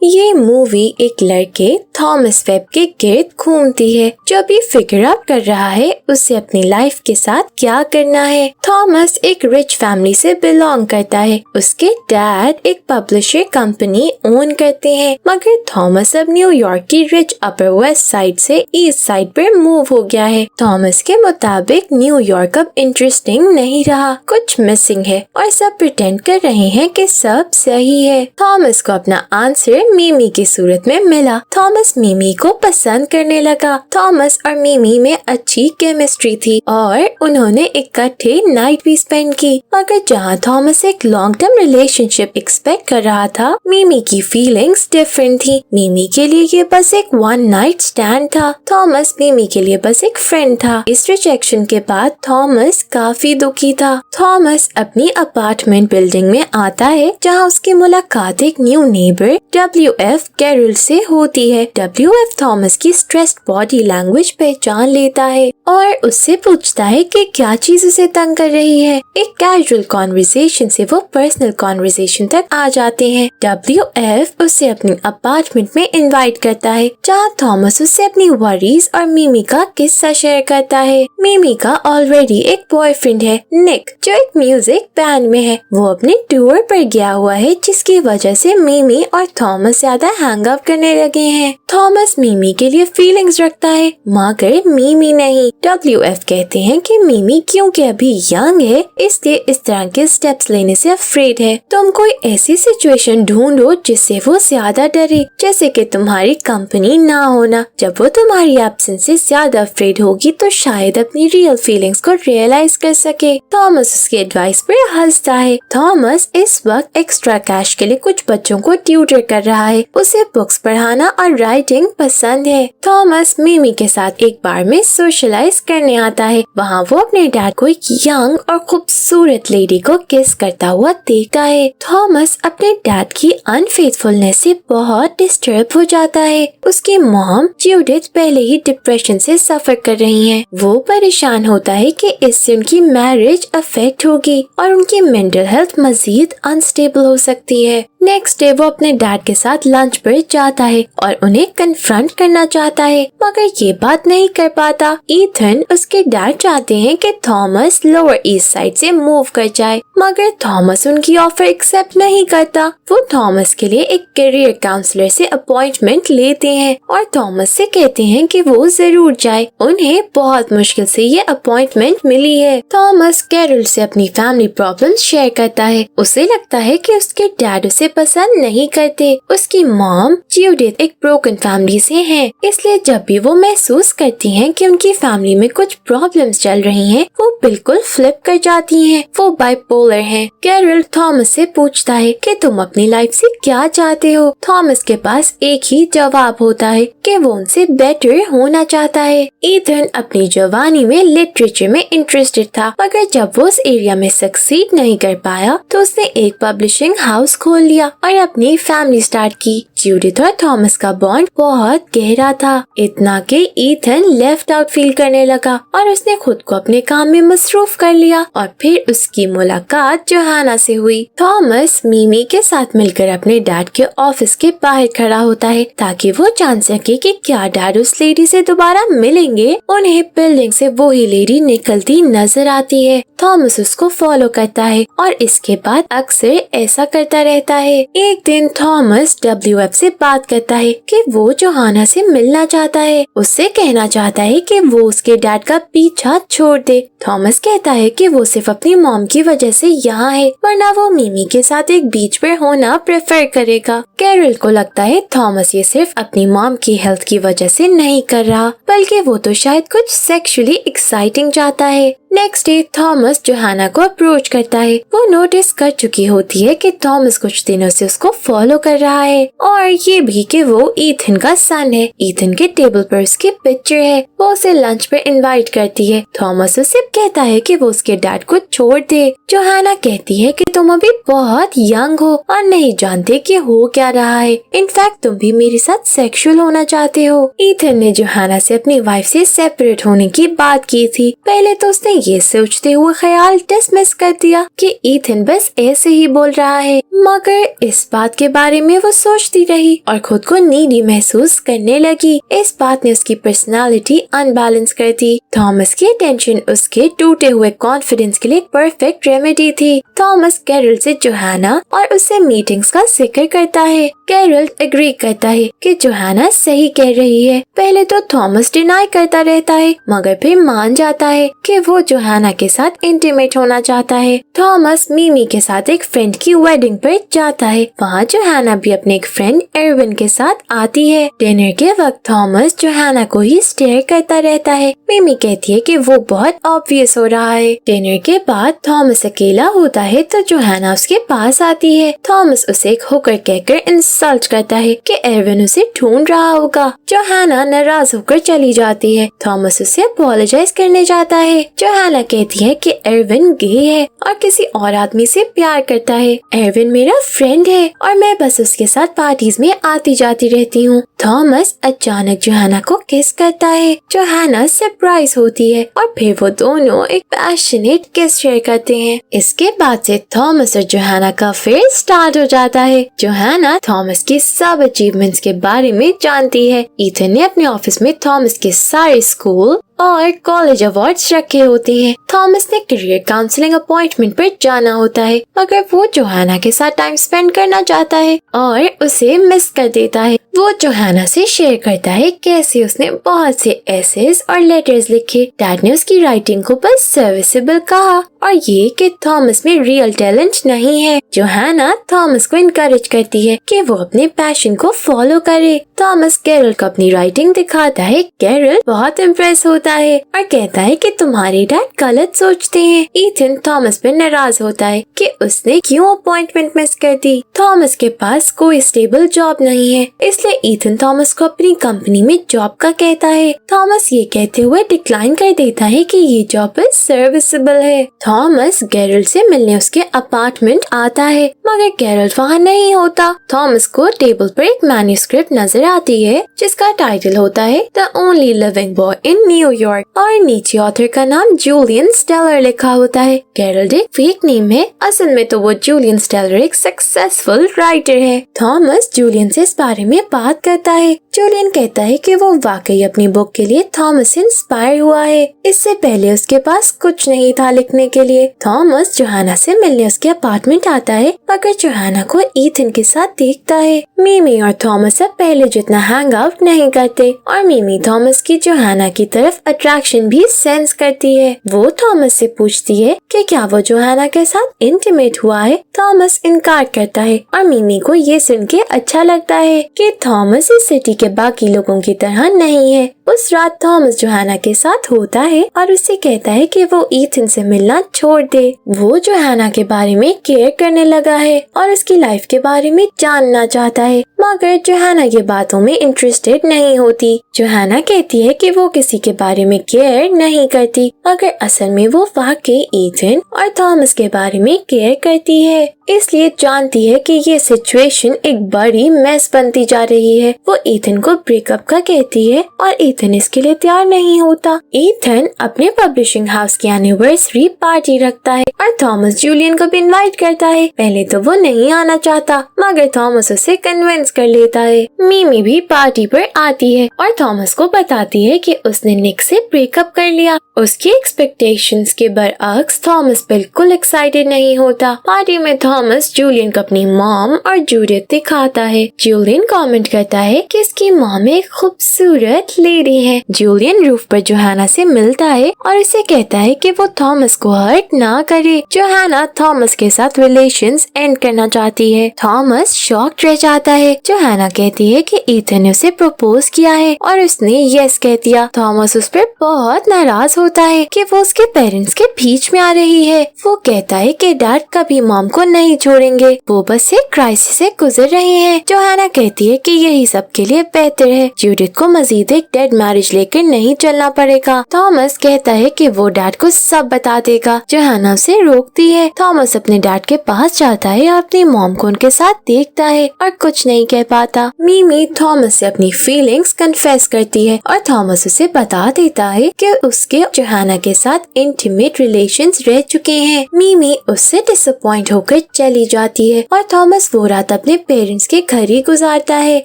ये मूवी एक लड़के थॉमस वेब के गिर्द घूमती है जो अभी फिगर आउट कर रहा है उसे अपनी लाइफ के साथ क्या करना है। थॉमस एक रिच फैमिली से बिलोंग करता है। उसके डैड एक पब्लिशर कंपनी ओन करते हैं, मगर थॉमस अब न्यूयॉर्क की रिच अपर वेस्ट साइड से ईस्ट साइड पर मूव हो गया है। थॉमस के मुताबिक न्यूयॉर्क अब इंटरेस्टिंग नहीं रहा, कुछ मिसिंग है और सब प्रिटेंड कर रहे हैं कि सब सही है। थॉमस को अपना आंसर मिमी की सूरत में मिला। थॉमस मिमी को पसंद करने लगा। थॉमस और मिमी में अच्छी केमिस्ट्री थी और उन्होंने इकट्ठे नाइट भी स्पेंड की। मगर जहाँ थॉमस एक लॉन्ग टर्म रिलेशनशिप एक्सपेक्ट कर रहा था, मिमी की फीलिंग्स डिफरेंट थी। मिमी के लिए ये बस एक वन नाइट स्टैंड था। थॉमस मिमी के लिए बस एक फ्रेंड था। इस रिजेक्शन के बाद थॉमस काफी दुखी था। थॉमस अपनी अपार्टमेंट बिल्डिंग में आता है जहाँ उसकी मुलाकात एक न्यू नेबर WF कैरल से होती है। WF थॉमस की स्ट्रेस्ड बॉडी लैंग्वेज पहचान लेता है और उससे पूछता है कि क्या चीज उसे तंग कर रही है। एक कैजुअल कॉन्वर्सेशन से वो पर्सनल कॉन्वर्सेशन तक आ जाते हैं। WF उसे अपनी अपार्टमेंट में इनवाइट करता है जहाँ थॉमस उससे अपनी वरीज और मिमी का किस्सा शेयर करता है। मिमी का ऑलरेडी एक बॉयफ्रेंड है, निक, जो एक म्यूजिक बैंड में है। वो अपने टूर पर गया हुआ है जिसकी वजह से मिमी और थॉमस ज्यादा हैंग आउट करने लगे हैं। थॉमस मिमी के लिए फीलिंग्स रखता है मगर मिमी नहीं। WF कहते हैं कि मिमी क्योंकि अभी यंग है इसलिए इस तरह के स्टेप्स लेने से अफ्रेड है। तुम कोई ऐसी सिचुएशन ढूंढो जिससे वो ज्यादा डरे, जैसे कि तुम्हारी कंपनी ना होना। जब वो तुम्हारी एब्सेंस से ज्यादा अफ्रेड होगी तो शायद अपनी रियल फीलिंग्स को रियलाइज कर सके। थॉमस उसकी एडवाइस पर हंसता है। थॉमस इस वक्त एक्स्ट्रा कैश के लिए कुछ बच्चों को ट्यूटर कर रहा है। उसे बुक्स पढ़ाना और राइटिंग पसंद है। थॉमस मिमी के साथ एक बार में सोशलाइज करने आता है। वहाँ वो अपने डैड को एक यंग और खूबसूरत लेडी को किस करता हुआ देखता है। थॉमस अपने डैड की अनफेथफुलनेस से बहुत डिस्टर्ब हो जाता है। उसकी मॉम जूडिथ पहले ही डिप्रेशन से सफर कर रही हैं। वो परेशान होता है कि इससे उनकी मैरिज अफेक्ट होगी और उनकी मेंटल हेल्थ मजीद अनस्टेबल हो सकती है। नेक्स्ट डे वो अपने डैड के साथ लंच पर जाता है और उन्हें कन्फ्रंट करना चाहता है, मगर ये बात नहीं कर पाता। ईथन उसके डैड चाहते हैं कि थॉमस लोअर ईस्ट साइड से मूव कर जाए, मगर थॉमस उनकी ऑफर एक्सेप्ट नहीं करता। वो थॉमस के लिए एक करियर काउंसलर से अपॉइंटमेंट लेते हैं और थॉमस से कहते हैं कि वो जरूर जाए। उन्हें बहुत मुश्किल से ये अपॉइंटमेंट मिली है। थॉमस कैरल से अपनी फैमिली प्रॉब्लम्स शेयर करता है। उसे लगता है कि उसके डैड उसे पसंद नहीं करते। उसकी मॉम जूडिथ एक ब्रोकन फैमिली से हैं, इसलिए जब भी वो महसूस करती हैं कि उनकी फैमिली में कुछ प्रॉब्लम्स चल रही हैं, वो बिल्कुल फ्लिप कर जाती हैं। वो बाइपोलर हैं। कैरल थॉमस से पूछता है कि तुम अपनी लाइफ से क्या चाहते हो। थॉमस के पास एक ही जवाब होता है कि वो उनसे बेटर होना चाहता है। ईथन अपनी जवानी में लिटरेचर में इंटरेस्टेड था, मगर जब वो उस एरिया में सक्सीड नहीं कर पाया तो उसने एक पब्लिशिंग हाउस खोल लिया और अपनी फैमिली स्टार्ट की। जूडिथ और थॉमस का बॉन्ड बहुत गहरा था, इतना कि ईथन लेफ्ट आउट फील करने लगा और उसने खुद को अपने काम में मसरूफ कर लिया। और फिर उसकी मुलाकात जोहाना से हुई। थॉमस मिमी के साथ मिलकर अपने डैड के ऑफिस के बाहर खड़ा होता है ताकि वो जान सके कि क्या डैड उस लेडी से दोबारा मिलेंगे। उन्हें बिल्डिंग से वो ही लेडी निकलती नजर आती है। थॉमस उसको फॉलो करता है और इसके बाद अक्सर ऐसा करता रहता है। एक दिन थॉमस WF से बात करता है कि वो जोहाना से मिलना चाहता है। उससे कहना चाहता है कि वो उसके डैड का पीछा छोड़ दे। थॉमस कहता है कि वो सिर्फ अपनी मॉम की वजह से यहाँ है, वरना वो मिमी के साथ एक बीच पर होना प्रेफर करेगा। कैरल को लगता है थॉमस ये सिर्फ अपनी मॉम की हेल्थ की वजह से नहीं कर रहा, बल्कि वो तो शायद कुछ सेक्सुअली एक्साइटिंग चाहता है। नेक्स्ट डे थॉमस जोहाना को अप्रोच करता है। वो नोटिस कर चुकी होती है कि थॉमस कुछ दिनों से उसको फॉलो कर रहा है और ये भी कि वो ईथन का सन है। ईथन के टेबल पर उसकी पिक्चर है। वो उसे लंच पर इनवाइट करती है। थॉमस उसे कहता है कि वो उसके डैड को छोड़ दे। जोहाना कहती है कि तुम अभी बहुत यंग हो और नहीं जानते कि हो क्या रहा है। इनफैक्ट तुम भी मेरे साथ सेक्सुअल होना चाहते हो। ईथन ने जोहाना से अपनी वाइफ से सेपरेट होने की बात की थी। पहले तो उसने ये सोचते हुए ख्याल डिसमिस कर दिया कि ईथन बस ऐसे ही बोल रहा है, मगर इस बात के बारे में वो सोचती रही और खुद को नीडी महसूस करने लगी। इस बात ने उसकी पर्सनालिटी अनबैलेंस कर दी। थॉमस की टेंशन उसके टूटे हुए कॉन्फिडेंस के लिए परफेक्ट रेमेडी थी। थॉमस कैरल से जोहाना और उससे मीटिंग्स का जिक्र करता है। कैरल एग्री करता है कि जोहाना सही कह रही है। पहले तो थॉमस डिनाई करता रहता है, मगर फिर मान जाता है कि वो जोहाना के साथ इंटीमेट होना चाहता है। थॉमस मीमी के साथ एक फ्रेंड की वेडिंग पर जाता है। वहाँ जोहाना भी अपने एक फ्रेंड एरविन के साथ आती है। डिनर के वक्त थॉमस जोहाना को ही स्टेयर करता रहता है। मीमी कहती है कि वो बहुत ऑब्वियस हो रहा है। डिनर के बाद थॉमस अकेला होता है तो जोहाना उसके पास आती है। थॉमस उसे एक होकर कहकर इंसल्ट करता है कि एरविन उसे ढूंढ रहा होगा। जोहाना नाराज होकर चली जाती है। थॉमस उसे अपोलोजाइज करने जाता है। जोहाना कहती है कि एरविन गे है और किसी और आदमी से प्यार करता है। एरविन मेरा फ्रेंड है और मैं बस उसके साथ पार्टीज में आती जाती रहती हूँ। थॉमस अचानक जोहाना को किस करता है। जोहाना सरप्राइज होती है और फिर वो दोनों एक पैशनेट किस शेयर करते हैं। इसके बाद से थॉमस और जोहाना का फेयर स्टार्ट हो जाता है। जोहाना थॉमस की सब अचीवमेंट्स के बारे में जानती है। ईथन ने अपने ऑफिस में थॉमस के सारे स्कूल और कॉलेज अवार्ड्स रखे होते हैं। थॉमस ने करियर काउंसलिंग अपॉइंटमेंट पर जाना होता है, मगर वो जोहाना के साथ टाइम स्पेंड करना चाहता है और उसे मिस कर देता है। वो जोहाना से शेयर करता है कैसे उसने बहुत से एसेज और लेटर्स लिखे। डैड ने उसकी राइटिंग को बस सर्विसेबल कहा और ये कि थॉमस में रियल टैलेंट नहीं है। जोहाना थॉमस को इनकरेज करती है कि वो अपने पैशन को फॉलो करे। थॉमस कैरल को अपनी राइटिंग दिखाता है। कैरल बहुत इम्प्रेस होता है और कहता है कि तुम्हारे डैड गलत सोचते हैं। ईथन थॉमस पर नाराज होता है कि उसने क्यों अपॉइंटमेंट मिस कर दी। थॉमस के पास कोई स्टेबल जॉब नहीं है, इसलिए ईथन थॉमस को अपनी कंपनी में जॉब का कहता है। थॉमस ये कहते हुए डिक्लाइन कर देता है कि ये जॉब सर्विसेबल है। थॉमस कैरल से मिलने उसके अपार्टमेंट आता है, मगर कैरल वहाँ नहीं होता। थॉमस को टेबल पर एक मैन्यूस्क्रिप्ट नजर आती है जिसका टाइटल होता है the only living boy in New York और नीचे ऑथर का नाम जूलियन स्टेलर लिखा होता है। कैरल एक फेक नेम है, असल में तो वो जूलियन स्टेलर एक सक्सेसफुल राइटर है। थॉमस जूलियन से इस बारे में बात करता है। जूलियन कहता है कि वो वाकई अपनी बुक के लिए थॉमस से इंस्पायर हुआ है। इससे पहले उसके पास कुछ नहीं था लिखने के लिए। थॉमस जोहाना से मिलने उसके अपार्टमेंट आता है, मगर जोहाना को ईथन के साथ देखता है। मिमी और थॉमस अब पहले जितना हैंग आउट नहीं करते और मिमी थॉमस की जोहाना की तरफ अट्रैक्शन भी सेंस करती है। वो थॉमस से पूछती है कि क्या वो जोहाना के साथ इंटीमेट हुआ है। थॉमस इनकार करता है और मिमी को ये सुन के अच्छा लगता है कि थॉमस इस सिटी के बाकी लोगों की तरह नहीं है। उस रात थॉमस जोहाना के साथ होता है और उसे कहता है कि वो ईथन से मिलना छोड़ दे। वो जोहाना के बारे में केयर करने लगा है और उसकी लाइफ के बारे में जानना चाहता है, मगर जोहाना ये बातों में इंटरेस्टेड नहीं होती। जोहाना कहती है कि वो किसी के बारे में केयर नहीं करती, मगर असल में वो वाकई ईथन और थॉमस के बारे में केयर करती है, इसलिए जानती है कि ये सिचुएशन एक बड़ी मेस बनती जा रही है। वो ईथन को ब्रेकअप का कहती है और ईथन इसके लिए तैयार नहीं होता। ईथन अपने पब्लिशिंग हाउस की एनिवर्सरी पार्टी रखता है और थॉमस जूलियन को भी इनवाइट करता है। पहले तो वो नहीं आना चाहता, मगर थॉमस उसे कन्विंस कर लेता है। मिमी भी पार्टी पर आती है और थॉमस को बताती है कि उसने निक से ब्रेकअप कर लिया। उसकी एक्सपेक्टेशंस के बरअक्स थॉमस बिल्कुल एक्साइटेड नहीं होता। पार्टी में थॉमस जूलियन को अपनी मॉम और जूडियत दिखाता है। जूलियन कमेंट करता है कि इसकी मॉम एक खूबसूरत लेडी है। जूलियन रूफ पर जोहाना से मिलता है और उसे कहता है कि वो थॉमस को हर्ट ना करे। जोहाना थॉमस के साथ रिलेशंस एंड करना चाहती है। थॉमस शॉक्ड रह जाता है। जोहाना कहती है कि ईथन ने उसे प्रपोज किया है और उसने यस कह दिया। थॉमस उस पर बहुत नाराज होता है कि वो उसके पेरेंट्स के बीच में आ रही है। वो कहता है कि डैड कभी मॉम को नहीं छोड़ेंगे, वो बस एक क्राइसिस से गुजर रहे हैं। जोहाना कहती है कि यही सबके लिए बेहतर है। जूडिथ को मजीद एक डेड अरेंज्ड मैरिज लेकर नहीं चलना पड़ेगा। थॉमस कहता है कि वो डैड को सब बता देगा। जोहाना उसे रोकती है। थॉमस अपने डैड के पास जाता है और अपनी मॉम को उनके साथ देखता है और कुछ नहीं कह पाता। मीमी थॉमस से अपनी फीलिंग्स कन्फेस करती है और थॉमस उसे बता देता है कि उसके जोहाना के साथ इंटीमेट रिलेशंस रह चुके हैं। मीमी उससे डिसअपॉइंट होकर चली जाती है और थॉमस वो रात अपने पेरेंट्स के घर ही गुजारता है।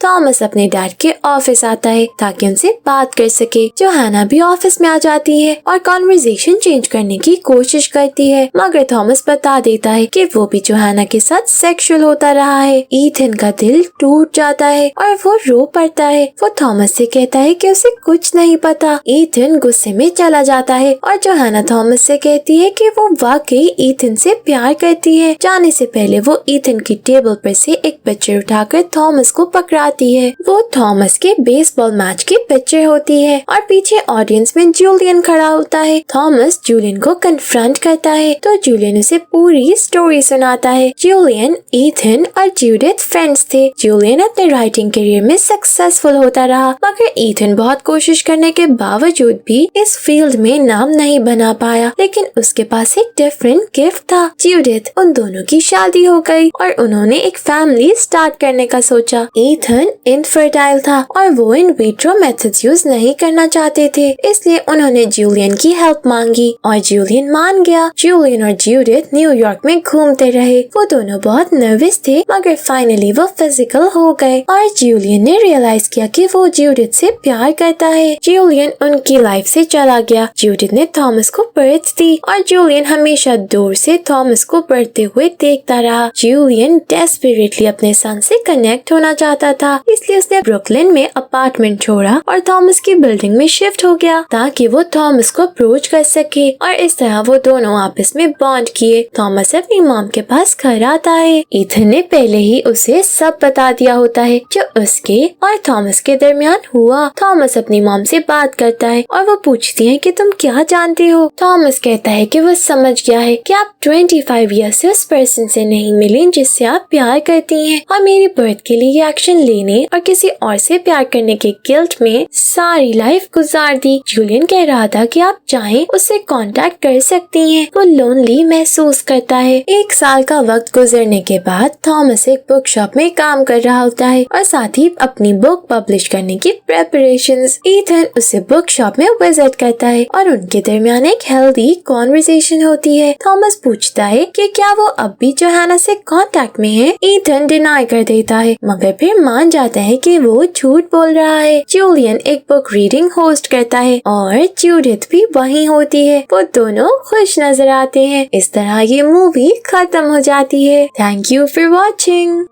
थॉमस अपने डैड के ऑफिस आता है ताकि उनसे बात कर सके। जोहाना भी ऑफिस में आ जाती है और कॉन्वर्सेशन चेंज करने की कोशिश करती है, मगर थॉमस बता देता है कि वो भी जोहाना के साथ सेक्सुअल होता रहा है। ईथन का दिल टूट जाता है और वो रो पड़ता है। वो थॉमस से कहता है कि उसे कुछ नहीं पता। ईथन गुस्से में चला जाता है और जोहाना थॉमस से कहती है कि वो वाकई ईथन से प्यार करती है। जाने से पहले वो ईथन की टेबल पर से एक पिक्चर उठाकर थॉमस को पकड़ाती है। वो थॉमस के बेसबॉल मैच की पिक्चर होती है और पीछे ऑडियंस में जूलियन खड़ा होता है। थॉमस जूलियन को कन्फ्रंट करता है तो जूलियन उसे पूरी स्टोरी सुनाता है। जूलियन, ईथन और जूडिथ फ्रेंड्स थे। जूलियन अपने राइटिंग करियर में सक्सेसफुल होता रहा, मगर ईथन बहुत कोशिश करने के बावजूद भी इस फील्ड में नाम नहीं बना पाया। लेकिन उसके पास एक डिफरेंट गिफ्ट था। जूडिथ, उन दोनों की शादी हो गई और उन्होंने एक फैमिली स्टार्ट करने का सोचा। ईथन इनफर्टाइल था और वो इन विट्रो मेथड्स यूज नहीं करना चाहते थे, इसलिए उन्होंने जूलियन की हेल्प मांगी और जूलियन मान गया। जूलियन और जूडिथ न्यूयॉर्क में घूमते रहे। वो दोनों बहुत नर्वस थे, मगर फाइनली वो फिजिकल हो गए और जूलियन ने रियलाइज किया कि वो जूडिथ से प्यार करता है। जूलियन उनकी लाइफ से चला गया। जूडिथ ने थॉमस को बर्थ दी और जूलियन हमेशा दूर से थॉमस को बढ़ते हुए देखता रहा। जूलियन डेस्परेटली अपने सन से कनेक्ट होना चाहता था, इसलिए उसने ब्रुकलिन में अपार्टमेंट छोड़ा और थॉमस की बिल्डिंग में शिफ्ट हो गया ताकि वो थॉमस को अप्रोच कर सके और इस तरह वो दोनों आपस में बॉन्ड किए। थॉमस अपनी मॉम के पास घर आता है। ईथन ने पहले ही उसे सब बता दिया होता है जो उसके और थॉमस के दरमियान हुआ। थॉमस अपनी मॉम से बात करता है और वो पूछती है कि तुम क्या जानते हो। थॉमस कहता है कि वो समझ गया है कि आप 25 ईयर्स से उस पर्सन से नहीं मिले जिससे आप प्यार करती हैं और मेरी बर्थ के लिए ये एक्शन लेने और किसी और से प्यार करने के गिल्ट में सारी लाइफ गुजार दी। जूलियन कह रहा था कि आप चाहें उससे कांटेक्ट कर सकती हैं। वो लोनली महसूस करता है। 1 साल का वक्त गुजरने के बाद थॉमस एक बुक शॉप में काम कर रहा होता है और साथ ही अपनी बुक पब्लिश करने की प्रेपरेशंस। ईथन उसे बुक शॉप में विजिट करता है और उनके दरमियान एक हेल्दी कॉन्वर्सेशन होती है। थॉमस पूछता है कि क्या वो अब भी जोहाना से कांटेक्ट में है। ईथन डिनाई कर देता है, मगर फिर मान जाता है कि वो झूठ बोल रहा है। जूलियन एक बुक रीडिंग होस्ट करता है और जूडिथ भी वहीं होती है। वो दोनों खुश नजर आते हैं। इस तरह ये मूवी खत्म हो जाती है। Thank you for watching.